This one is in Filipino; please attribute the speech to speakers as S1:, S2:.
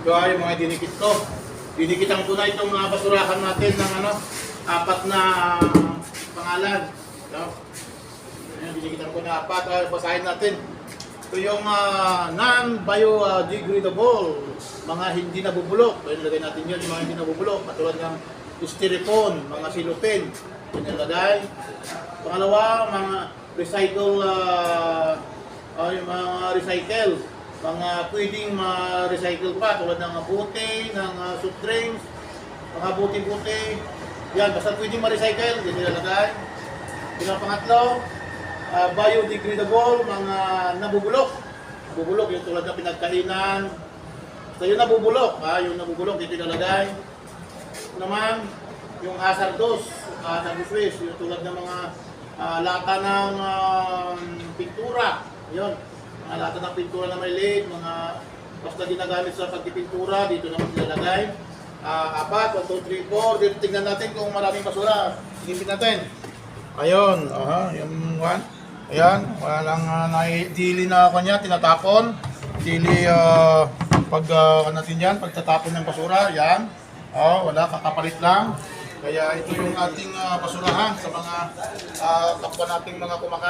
S1: Ito ay yung mga dinikit ko. Dinikitan ko na itong basurahan natin ng apat na pangalan. So, ayan, dinikitan ko na apat. Basahin natin. Ito yung non-biodegradable, mga hindi nabubulok. Ito nilagay natin yun, yung mga hindi nabubulok. Katulad ng styrofoam, mga silupin. Ito nilagay. Pangalawa, mga recycle. Mga pwedeng ma-recycle pa tulad ng bote, ng soft drinks, mga bote-bote. Yan, basta pwedeng ma-recycle, dito nilalagay. Yung pangatlo, biodegradable, mga nabubulok. Nabubulok, yung tulad ng pinagkainan. So yung nabubulok, yung nabubulok, dito nilalagay. Naman, yung hazardous waste, yung tulad ng mga lata ng pintura. Yun. Mga lata ng pintura na may lid, mga basta ginagamit sa pagpipintura, dito naman nilalagay. Apat, 1, 2, 3, 4. Dito tingnan natin kung maraming basura. Sigipin natin. Ayun, yung one. Ayan, walang dili na ako niya, tinatapon. Dili, natin yan, pagtatapon ng basura, yan. Wala, kakapalit lang. Kaya ito yung ating basurahan sa mga kapwa nating mga kumakain.